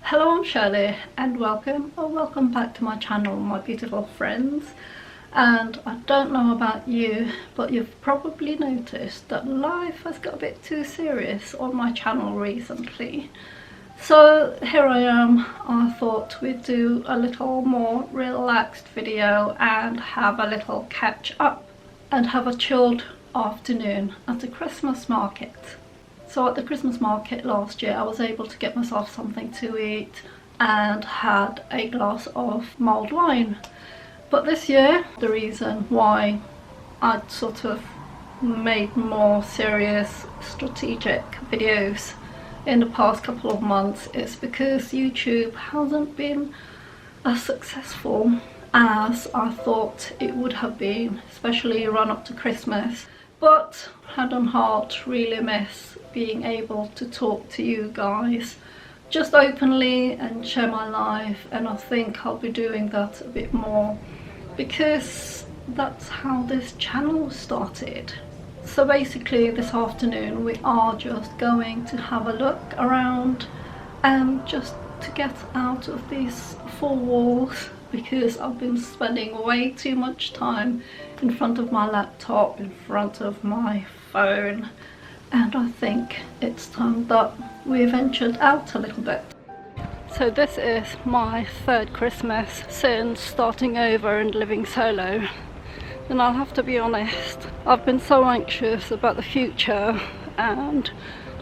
Hello, I'm Shirley and welcome back to my channel, my beautiful friends. And I don't know about you, but you've probably noticed that life has got a bit too serious on my channel recently. So here I am. I thought we'd do a little more relaxed video and have a little catch up and have a chilled afternoon at the Christmas market. So at the Christmas market last year I was able to get myself something to eat and had a glass of mulled wine. But this year, the reason why I sort of made more serious strategic videos in the past couple of months is because YouTube hasn't been as successful as I thought it would have been, especially run up to Christmas. But hand on heart, really miss being able to talk to you guys just openly and share my life, and I think I'll be doing that a bit more because that's how this channel started. So basically this afternoon we are just going to have a look around and just to get out of these four walls, because I've been spending way too much time in front of my laptop, in front of my phone, and I think it's time that we ventured out a little bit. So this is my third Christmas since starting over and living solo, and I'll have to be honest, I've been so anxious about the future and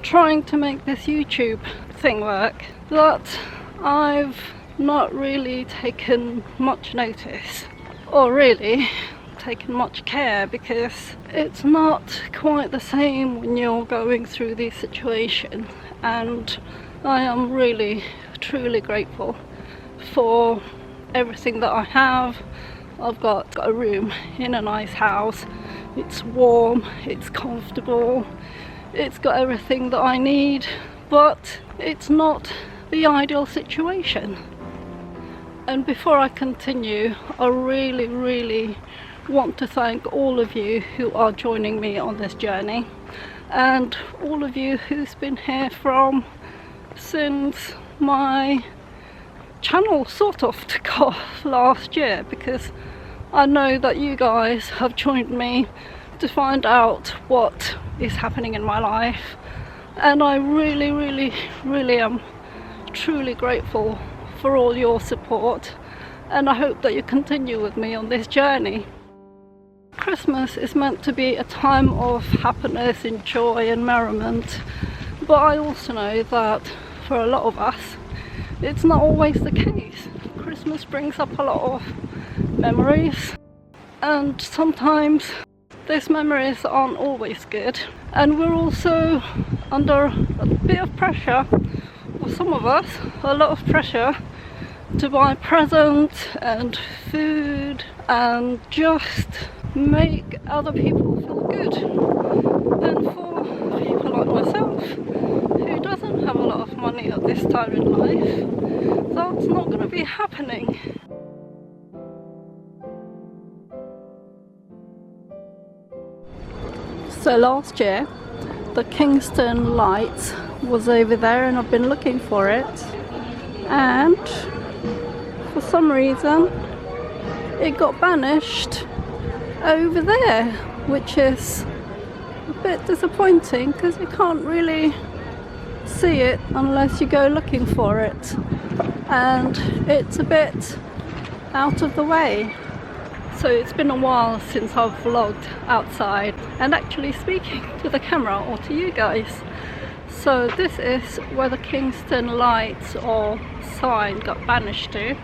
trying to make this YouTube thing work that I've not really taken much notice, or really taken much care, because it's not quite the same when you're going through these situations. And I am really truly grateful for everything that I have. I've got a room in a nice house, it's warm, it's comfortable, it's got everything that I need, but it's not the ideal situation. And before I continue, I really want to thank all of you who are joining me on this journey, and all of you who's been here from since my channel sort of took off last year, because I know that you guys have joined me to find out what is happening in my life, and I really am truly grateful for all your support, and I hope that you continue with me on this journey. Christmas is meant to be a time of happiness and joy and merriment, but I also know that for a lot of us it's not always the case. Christmas brings up a lot of memories, and sometimes these memories aren't always good, and we're also under a bit of pressure, or some of us, a lot of pressure to buy presents and food and just make other people feel good. And for people like myself who doesn't have a lot of money at this time in life, that's not going to be happening. So last year the Kingston lights was over there and I've been looking for it, and for some reason it got banished over there, which is a bit disappointing because you can't really see it unless you go looking for it, and it's a bit out of the way. So it's been a while since I've vlogged outside and actually speaking to the camera or to you guys. So this is where the Kingston lights or sign got banished to,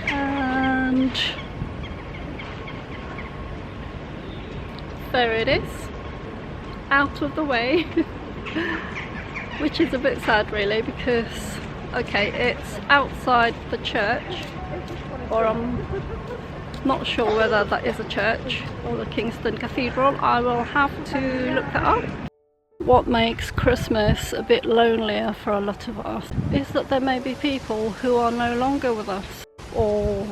and there it is, out of the way, which is a bit sad really, because okay, it's outside the church, or I'm not sure whether that is a church or the Kingston Cathedral. I will have to look that up. What makes Christmas a bit lonelier for a lot of us is that there may be people who are no longer with us or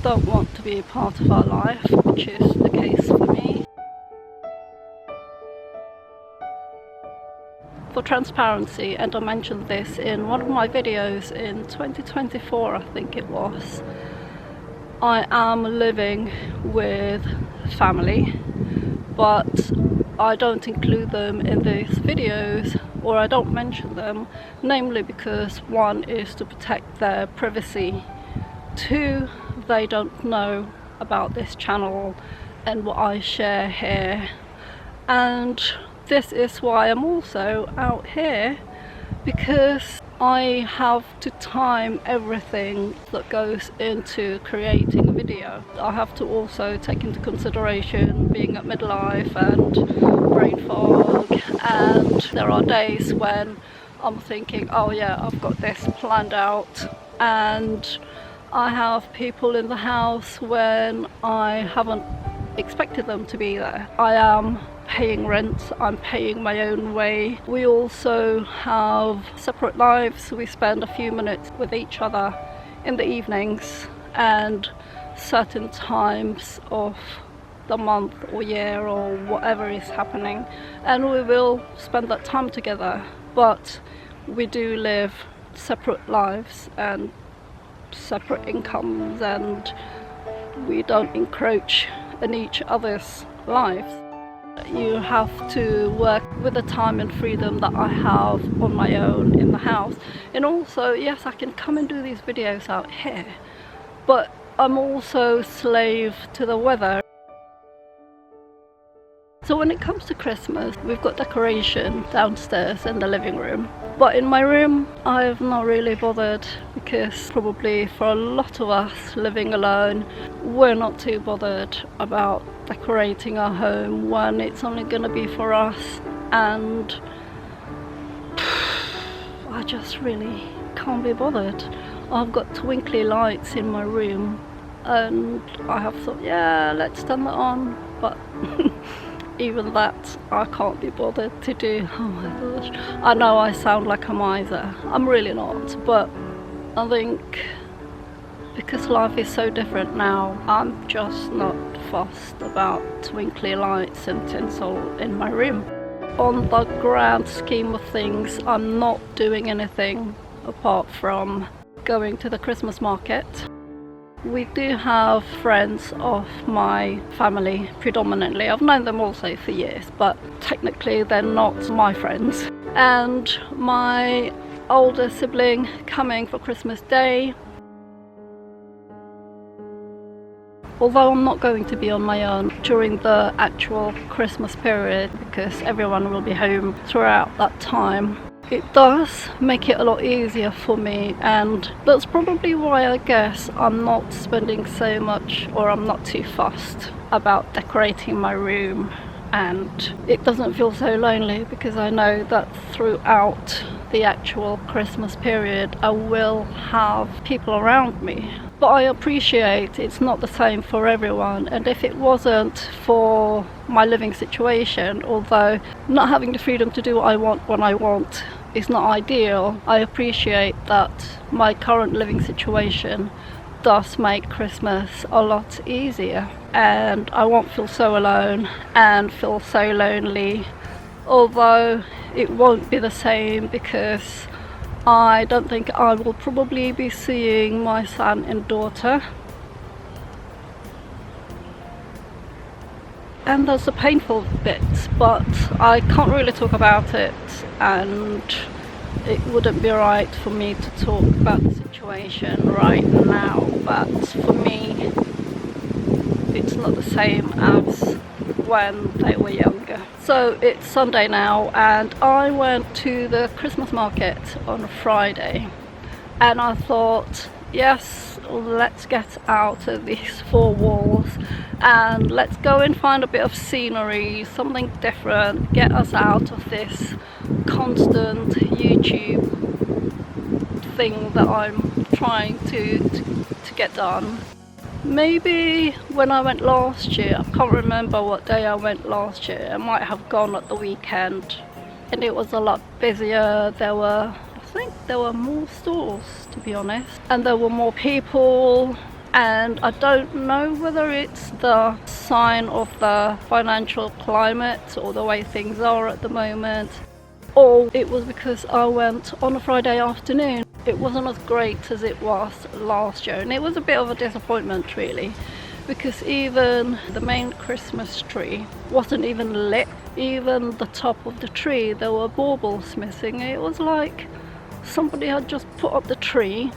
don't want to be a part of our life, which is the case for me. for transparency, and I mentioned this in one of my videos in 2024, I think it was, I am living with family, but I don't include them in these videos, or I don't mention them, namely because one is to protect their privacy, two, they don't know about this channel and what I share here, and this is why I'm also out here, because I have to time everything that goes into creating a video. I have to also take into consideration being at midlife and brain fog, and there are days when I'm thinking, oh yeah, I've got this planned out, and I have people in the house when I haven't expected them to be there. I am paying rent, I'm paying my own way. We also have separate lives. We spend a few minutes with each other in the evenings and certain times of the month or year or whatever is happening, and we will spend that time together, but we do live separate lives and separate incomes, and we don't encroach in each other's lives. You have to work with the time and freedom that I have on my own in the house. And also, yes, I can come and do these videos out here, but I'm also slave to the weather. So when it comes to Christmas, we've got decoration downstairs in the living room. But in my room, I've not really bothered, because probably for a lot of us living alone, we're not too bothered about decorating our home when it's only going to be for us. And I just really can't be bothered. I've got twinkly lights in my room, and I have thought, yeah, let's turn that on, but even that I can't be bothered to do. Oh my gosh, I know I sound like a miser, I'm really not, but I think because life is so different now, I'm just not fussed about twinkly lights and tinsel in my room. On the grand scheme of things, I'm not doing anything apart from going to the Christmas market. We do have friends of my family predominantly. I've known them also for years, but technically they're not my friends. And my older sibling coming for Christmas Day. Although I'm not going to be on my own during the actual Christmas period, because everyone will be home throughout that time, it does make it a lot easier for me, and that's probably why I guess I'm not spending so much, or I'm not too fussed about decorating my room, and it doesn't feel so lonely, because I know that throughout the actual Christmas period I will have people around me. But I appreciate it's not the same for everyone, and if it wasn't for my living situation, although not having the freedom to do what I want when I want is not ideal, I appreciate that my current living situation does make Christmas a lot easier, and I won't feel so alone and feel so lonely, although it won't be the same, because I don't think I will probably be seeing my son and daughter. And there's a painful bit, but I can't really talk about it, and it wouldn't be right for me to talk about the situation right now, but for me it's not the same as when they were younger. So it's Sunday now, and I went to the Christmas market on a Friday, and I thought, yes, let's get out of these four walls and let's go and find a bit of scenery, something different, get us out of this constant YouTube thing that I'm trying to get done. Maybe when I went last year, I can't remember what day I went last year, I might have gone at the weekend, and it was a lot busier. I think there were more stores, to be honest, and there were more people, and I don't know whether it's the sign of the financial climate or the way things are at the moment, or it was because I went on a Friday afternoon. It wasn't as great as it was last year, and it was a bit of a disappointment really, because even the main Christmas tree wasn't even lit. Even the top of the tree, there were baubles missing. It was like somebody had just put up the tree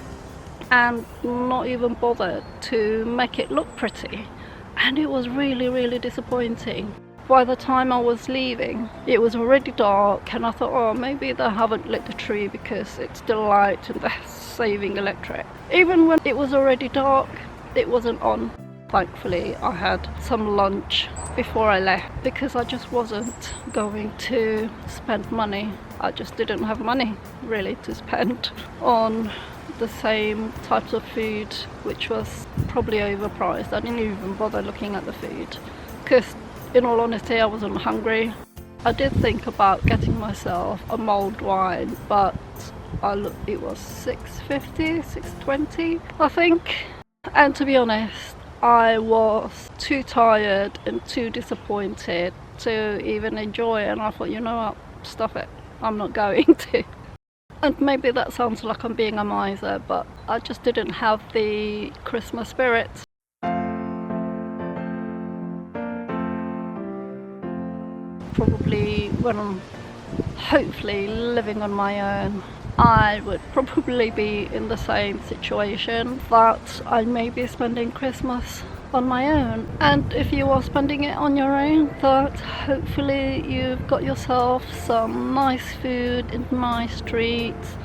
and not even bothered to make it look pretty, and it was really disappointing. By the time I was leaving, it was already dark, and I thought, oh, maybe they haven't lit the tree because it's still light and they're saving electric. Even when it was already dark, it wasn't on. Thankfully, I had some lunch before I left because I just wasn't going to spend money. I just didn't have money really to spend on the same types of food, which was probably overpriced. I didn't even bother looking at the food because, in all honesty, I wasn't hungry. I did think about getting myself a mulled wine, but it was $6.50, $6.20 I think. And to be honest, I was too tired and too disappointed to even enjoy it, and I thought, you know what, stuff it, I'm not going to. And maybe that sounds like I'm being a miser, but I just didn't have the Christmas spirit. Probably when I'm hopefully living on my own, I would probably be in the same situation, that I may be spending Christmas on my own. And if you are spending it on your own, that hopefully you've got yourself some nice food in nice treats,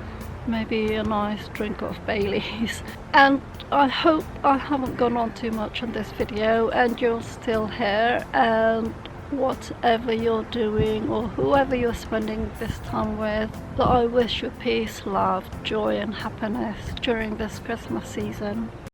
maybe a nice drink of Baileys. And I hope I haven't gone on too much on this video and you're still here, and whatever you're doing or whoever you're spending this time with, that I wish you peace, love, joy and happiness during this Christmas season.